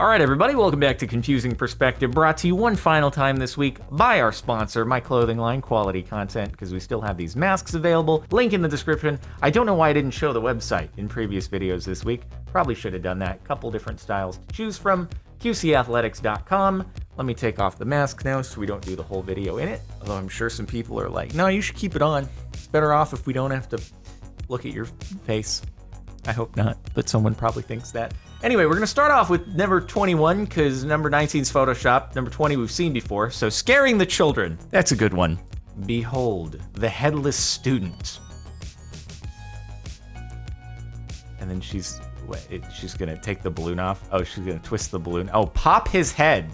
All right, everybody, welcome back to Confusing Perspective, brought to you one final time this week by our sponsor, my clothing line, Quality Content, because we still have these masks available. Link in the description. I don't know why I didn't show the website in previous videos this week. Probably should have done that. Couple different styles to choose from. QCathletics.com. Let me take off the mask now so we don't do the whole video in it. Although I'm sure some people are like, no, you should keep it on. It's better off if we don't have to look at your face. I hope not, but someone probably thinks that. Anyway, we're going to start off with number 21, because number 19 is Photoshop. Number 20 we've seen before, so Scaring the Children. That's a good one. Behold, the headless student. And then she's going to take the balloon off. Oh, she's going to twist the balloon. Oh, pop his head.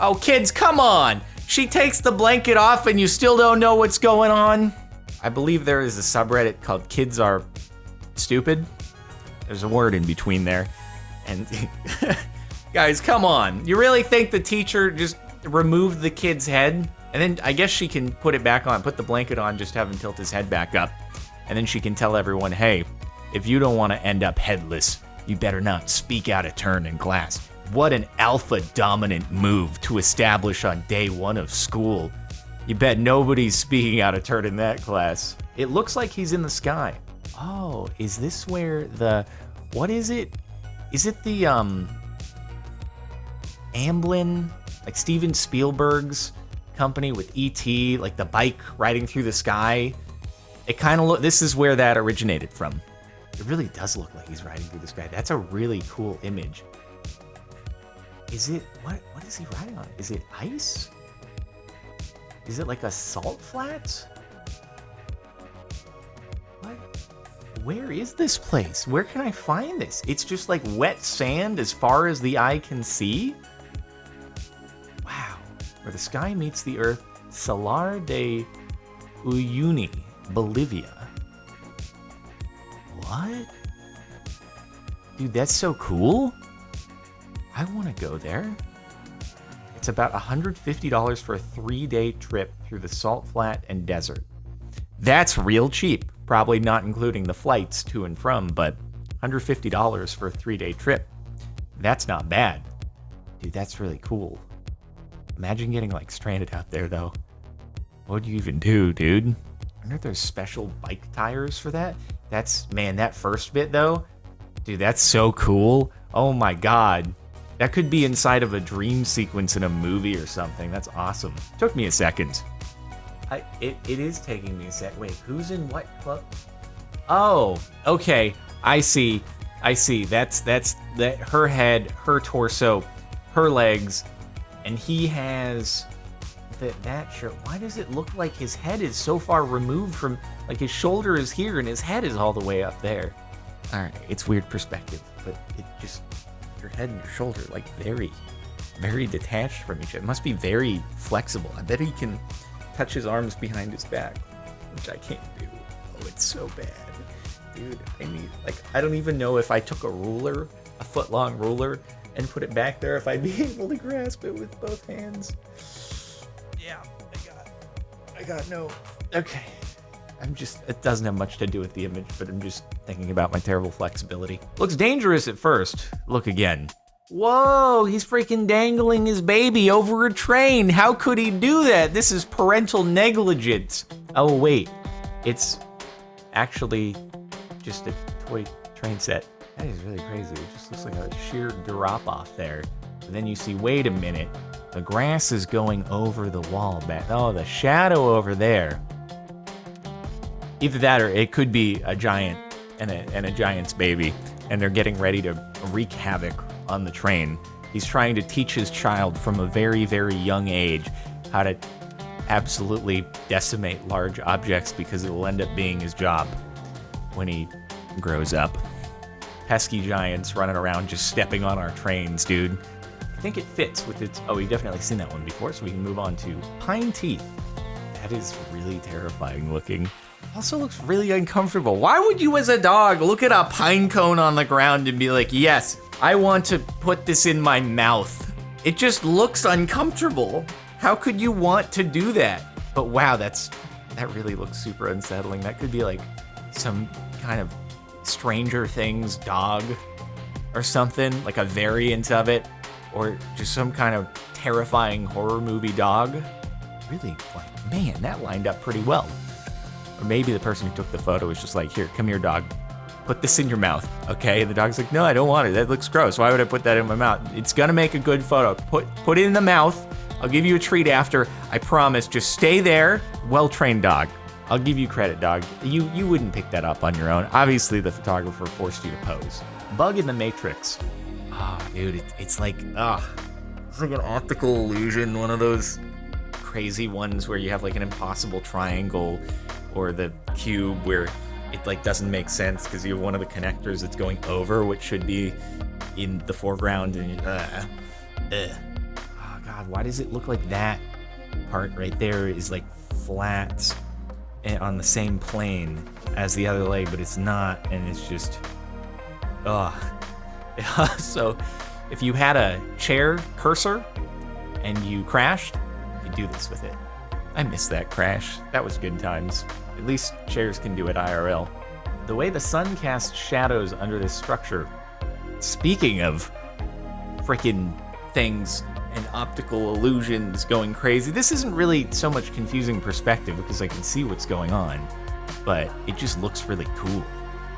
Oh, kids, come on. She takes the blanket off and you still don't know what's going on? I believe there is a subreddit called Kids Are Stupid. There's a word in between there. And guys, come on. You really think the teacher just removed the kid's head? And then I guess she can put it back on, put the blanket on, just have him tilt his head back up. And then she can tell everyone, hey, if you don't want to end up headless, you better not speak out of turn in class. What an alpha dominant move to establish on day one of school. You bet nobody's speaking out of turn in that class. It looks like he's in the sky. Oh, is this where the, what is it? Is it the, Amblin, like Steven Spielberg's company with E.T., like the bike riding through the sky? It kind of this is where that originated from. It really does look like he's riding through the sky. That's a really cool image. Is it, what is he riding on? Is it ice? Is it like a salt flat? What? Where is this place? Where can I find this? It's just like wet sand as far as the eye can see? Wow. Where the sky meets the earth, Salar de Uyuni, Bolivia. What? Dude, that's so cool. I want to go there. It's about $150 for a 3-day trip through the salt flat and desert. That's real cheap. Probably not including the flights to and from, but $150 for a 3-day trip. That's not bad. Dude, that's really cool. Imagine getting like stranded out there though. What do you even do, dude? I wonder if there's special bike tires for that. Man, that first bit though, dude, that's so cool. Oh my God. That could be inside of a dream sequence in a movie or something. That's awesome. Took me a second. It is taking me a sec. Wait, who's in what club? Oh, okay. I see. That's her head, her torso, her legs, and he has that shirt. Why does it look like his head is so far removed from, like his shoulder is here and his head is all the way up there? All right, it's weird perspective, but it just, your head and your shoulder like very, very detached from each other. It must be very flexible. I bet he can touch his arms behind his back, which I can't do. Oh, it's so bad. Dude, I don't even know if I took a ruler, a foot-long ruler, and put it back there, if I'd be able to grasp it with both hands. Yeah, I got no. Okay. It doesn't have much to do with the image, but I'm just thinking about my terrible flexibility. Looks dangerous at first. Look again. Whoa, he's freaking dangling his baby over a train. How could he do that? This is parental negligence. Oh, wait. It's actually just a toy train set. That is really crazy. It just looks like a sheer drop-off there. And then you see, wait a minute. The grass is going over the wall back. Oh, the shadow over there. Either that or it could be a giant and a giant's baby, and they're getting ready to wreak havoc on the train. He's trying to teach his child from a very, very young age how to absolutely decimate large objects, because it will end up being his job when he grows up. Pesky giants running around just stepping on our trains, dude. I think it fits with its... Oh, we've definitely seen that one before, so we can move on to Pine Teeth. That is really terrifying looking. Also looks really uncomfortable. Why would you as a dog look at a pine cone on the ground and be like, yes, I want to put this in my mouth? It just looks uncomfortable. How could you want to do that? But wow, that really looks super unsettling. That could be like some kind of Stranger Things dog. or something, like a variant of it, or just some kind of terrifying horror movie dog. Really, like, man, that lined up pretty well. Or maybe the person who took the photo was just like, here, come here, dog. Put this in your mouth, okay? And the dog's like, no, I don't want it. That looks gross. Why would I put that in my mouth? It's gonna make a good photo. Put it in the mouth. I'll give you a treat after. I promise. Just stay there. Well-trained dog. I'll give you credit, dog. You wouldn't pick that up on your own. Obviously, the photographer forced you to pose. Bug in the Matrix. Oh, dude, it's like, it's like an optical illusion. One of those crazy ones where you have like an impossible triangle, or the cube where it like doesn't make sense because you have one of the connectors that's going over what should be in the foreground, and oh god, why does it look like that part right there is like flat and on the same plane as the other leg, but it's not, and it's just so if you had a chair cursor and you crashed, you do this with it. I miss that crash. That was good times. At least chairs can do it IRL. The way the sun casts shadows under this structure. Speaking of freaking things and optical illusions going crazy, this isn't really so much confusing perspective because I can see what's going on, but it just looks really cool.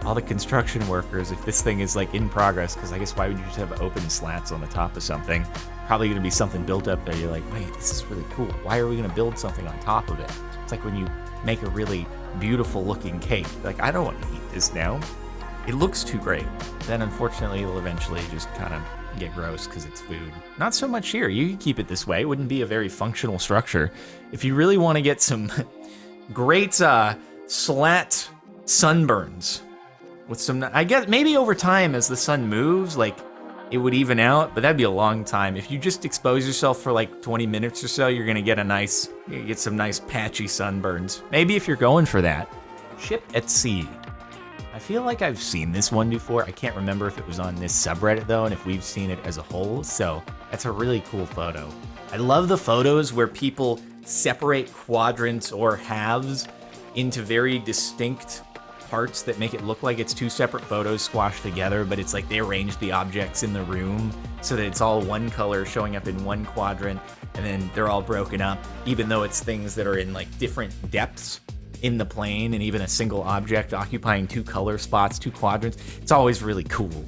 All the construction workers, if this thing is like in progress, because I guess why would you just have open slats on the top of something? Probably going to be something built up there. You're like, wait, this is really cool. Why are we going to build something on top of it? It's like when you make a really beautiful looking cake. Like, I don't want to eat this now. It looks too great. Then unfortunately, it'll eventually just kind of get gross because it's food. Not so much here. You can keep it this way. It wouldn't be a very functional structure. If you really want to get some great slat sunburns with some, I guess maybe over time as the sun moves, like it would even out, but that'd be a long time. If you just expose yourself for like 20 minutes or so, you're gonna get some nice patchy sunburns. Maybe if you're going for that. Chair.exe. I feel like I've seen this one before. I can't remember if it was on this subreddit though, and if we've seen it as a whole, so that's a really cool photo. I love the photos where people separate quadrants or halves into very distinct parts that make it look like it's two separate photos squashed together, but it's like they arranged the objects in the room so that it's all one color showing up in one quadrant, and then they're all broken up, even though it's things that are in like different depths in the plane, and even a single object occupying two color spots, two quadrants. It's always really cool.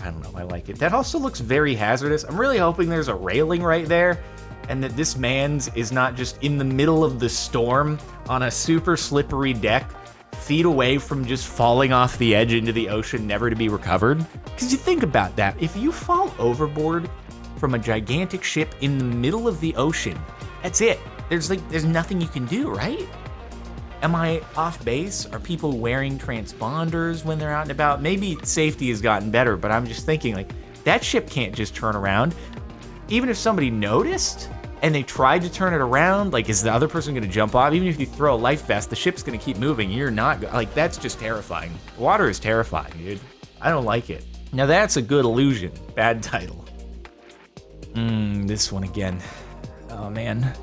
I don't know, I like it. That also looks very hazardous. I'm really hoping there's a railing right there, and that this man's is not just in the middle of the storm on a super slippery deck, feet away from just falling off the edge into the ocean, never to be recovered. Because you think about that, if you fall overboard from a gigantic ship in the middle of the ocean, that's it. There's nothing you can do, right? Am I off base? Are people wearing transponders when they're out and about? Maybe safety has gotten better, but I'm just thinking like that ship can't just turn around. Even if somebody noticed and they tried to turn it around, like, is the other person gonna jump off? Even if you throw a life vest, the ship's gonna keep moving. You're not, like, that's just terrifying. Water is terrifying, dude. I don't like it. Now that's a good illusion. Bad title. This one again. Oh man.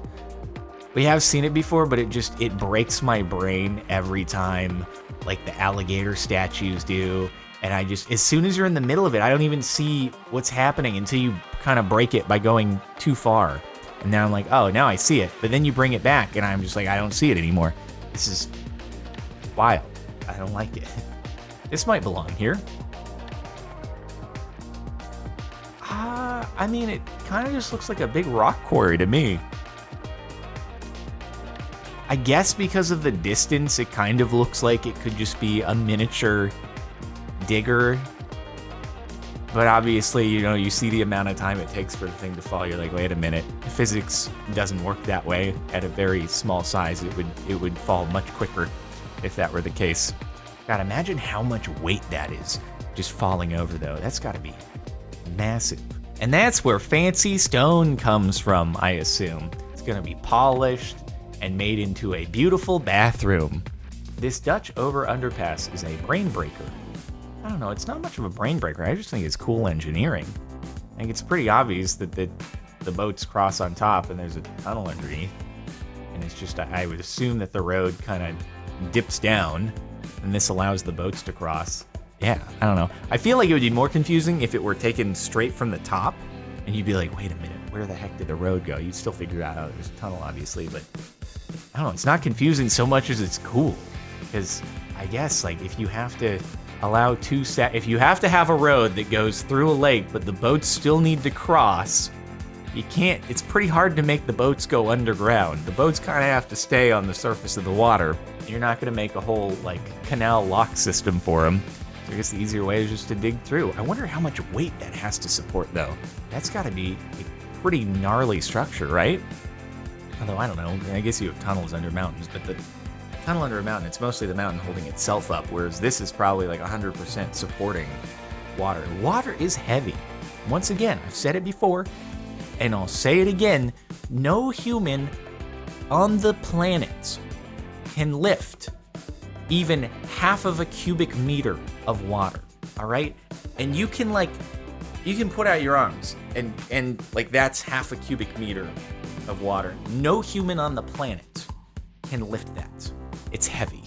We have seen it before, but it breaks my brain every time, like the alligator statues do. And as soon as you're in the middle of it, I don't even see what's happening until you kind of break it by going too far. And now I'm like, oh, now I see it. But then you bring it back, and I'm just like, I don't see it anymore. This is wild. I don't like it. This might belong here. I mean, it kind of just looks like a big rock quarry to me. I guess because of the distance, it kind of looks like it could just be a miniature digger. But obviously, you know, you see the amount of time it takes for the thing to fall. You're like, wait a minute. Physics doesn't work that way. At a very small size, it would fall much quicker if that were the case. God, imagine how much weight that is just falling over, though. That's got to be massive. And that's where fancy stone comes from, I assume. It's going to be polished and made into a beautiful bathroom. This Dutch OverUnder Pass is a brain breaker. I don't know, it's not much of a brain breaker. I just think it's cool engineering. I think it's pretty obvious that the boats cross on top and there's a tunnel underneath. And it's just, I would assume that the road kind of dips down and this allows the boats to cross. Yeah, I don't know. I feel like it would be more confusing if it were taken straight from the top, and you'd be like, wait a minute, where the heck did the road go? You'd still figure out how there's a tunnel, obviously, but I don't know. It's not confusing so much as it's cool, because I guess like if you have to allow if you have to have a road that goes through a lake, but the boats still need to cross, you can't. It's pretty hard to make the boats go underground. The boats kind of have to stay on the surface of the water. You're not going to make a whole like canal lock system for them. So I guess the easier way is just to dig through. I wonder how much weight that has to support, though. That's got to be a pretty gnarly structure, right? Although, I don't know. I guess you have tunnels under mountains, but the tunnel under a mountain, it's mostly the mountain holding itself up, whereas this is probably like 100% supporting water. Water is heavy. Once again, I've said it before, and I'll say it again. No human on the planet can lift even half of a cubic meter of water, all right? And you can put out your arms and like that's half a cubic meter of water. No human on the planet can lift that. It's heavy.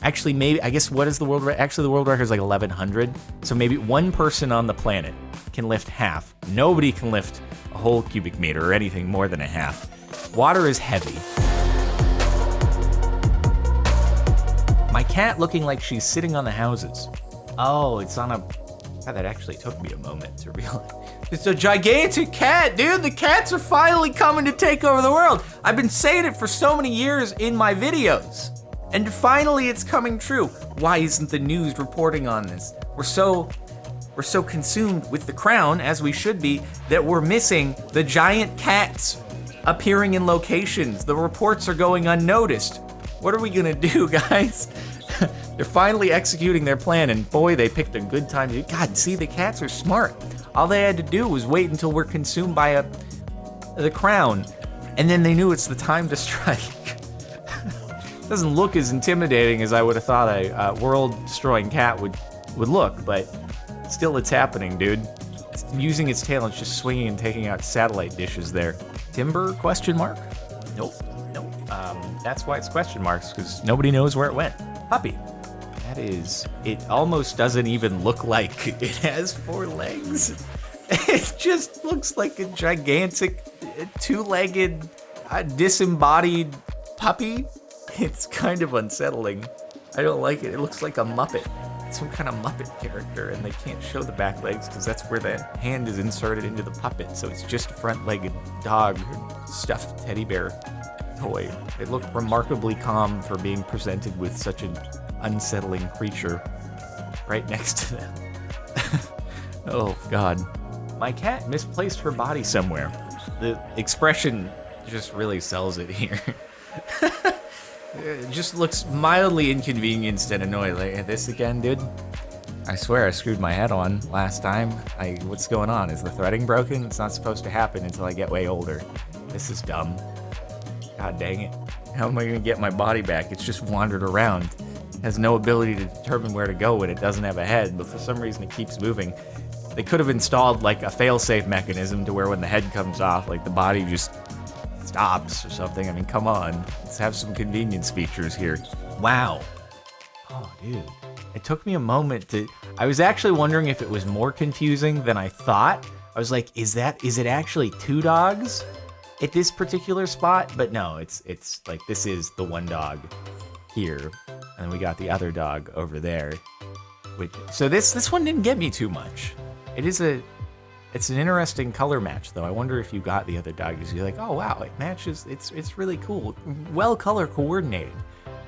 Actually, maybe, I guess, what is the world record? Actually, the world record is like 1,100. So maybe one person on the planet can lift half. Nobody can lift a whole cubic meter or anything more than a half. Water is heavy. My cat looking like she's sitting on the houses. Oh, it's on a... God, that actually took me a moment to realize. It's a gigantic cat, dude. The cats are finally coming to take over the world. I've been saying it for so many years in my videos. And finally it's coming true. Why isn't the news reporting on this? We're so consumed with The Crown, as we should be, that we're missing the giant cats appearing in locations. The reports are going unnoticed. What are we gonna do, guys? They're finally executing their plan, and boy, they picked a good time to do. God, see, the cats are smart. All they had to do was wait until we're consumed by The Crown, and then they knew it's the time to strike. Doesn't look as intimidating as I would have thought a world-destroying cat would look, but still, it's happening, dude. It's using its tail, it's just swinging and taking out satellite dishes there. Timber, question mark? Nope. That's why it's question marks, because nobody knows where it went. Puppy. That is, it almost doesn't even look like it has 4 legs. It just looks like a gigantic, 2-legged, disembodied puppy. It's kind of unsettling. I don't like it. It looks like a Muppet. It's some kind of Muppet character, and they can't show the back legs because that's where the hand is inserted into the puppet. So it's just a front-legged dog, stuffed teddy bear toy. It looked remarkably calm for being presented with such an unsettling creature right next to them. Oh, God. My cat misplaced her body somewhere. The expression just really sells it here. It just looks mildly inconvenienced and annoyed. Like, this again, dude? I swear I screwed my head on last time. What's going on? Is the threading broken? It's not supposed to happen until I get way older. This is dumb. God dang it. How am I going to get my body back? It's just wandered around. It has no ability to determine where to go when it doesn't have a head, but for some reason it keeps moving. They could have installed like a fail-safe mechanism to where when the head comes off, like the body just stops or something. I mean, come on. Let's have some convenience features here. Wow. Oh, dude. It took me a moment to... I was actually wondering if it was more confusing than I thought. I was like, is it actually 2 dogs at this particular spot? But no, it's like, this is the one dog here, and we got the other dog over there. So this one didn't get me too much. It's an interesting color match, though. I wonder if you got the other dog, you're like, oh wow, it matches. It's really cool. Well color coordinated.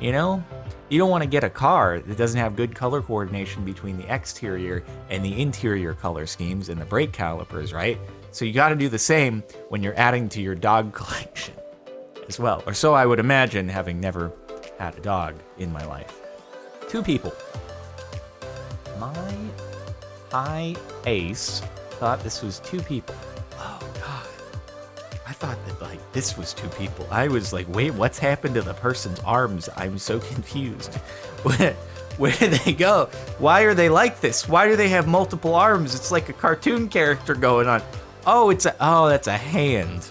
You know, you don't want to get a car that doesn't have good color coordination between the exterior and the interior color schemes and the brake calipers, right? So you got to do the same when you're adding to your dog collection as well. Or so I would imagine, having never had a dog in my life. 2 people. My high ace thought this was 2 people. Oh God. I thought that like this was 2 people. I was like, wait, what's happened to the person's arms? I'm so confused. Where did they go? Why are they like this? Why do they have multiple arms? It's like a cartoon character going on. Oh, that's a hand.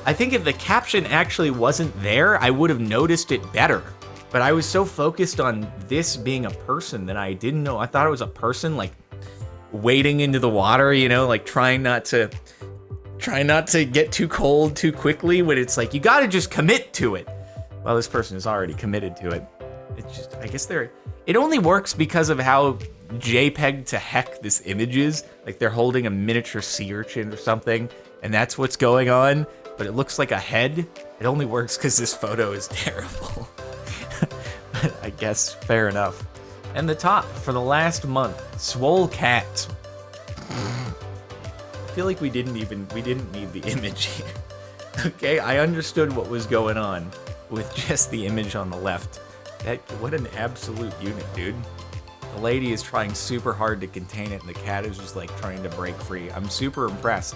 I think if the caption actually wasn't there, I would have noticed it better. But I was so focused on this being a person that I didn't know. I thought it was a person like wading into the water, you know, like trying not to get too cold too quickly, when it's like you got to just commit to it. Well, this person is already committed to it. It's just, I guess it only works because of how JPEG to heck this image is. Like they're holding a miniature sea urchin or something, and that's what's going on, but it looks like a head. It only works because this photo is terrible. But I guess fair enough. And the top for the last month, Swole Cat. I feel like we didn't need the image here. Okay, I understood what was going on with just the image on the left. What an absolute unit, dude. The lady is trying super hard to contain it, and the cat is just like trying to break free. I'm super impressed.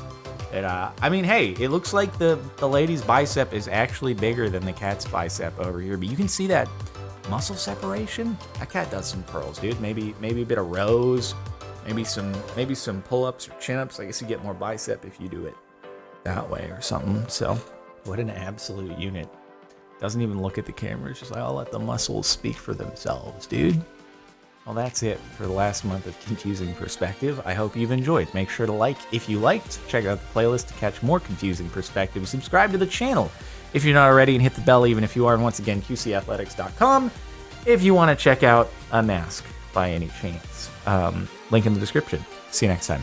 I mean, hey, it looks like the lady's bicep is actually bigger than the cat's bicep over here, but you can see that muscle separation. That cat does some curls, dude. Maybe a bit of rows, maybe some pull-ups or chin-ups. I guess you get more bicep if you do it that way or something. So, what an absolute unit. Doesn't even look at the camera. It's just like, I'll let the muscles speak for themselves, dude. Well, that's it for the last month of Confusing Perspective. I hope you've enjoyed. Make sure to like if you liked. Check out the playlist to catch more Confusing Perspective. Subscribe to the channel if you're not already, and hit the bell even if you are. And once again, QCathletics.com if you want to check out a mask by any chance. Link in the description. See you next time.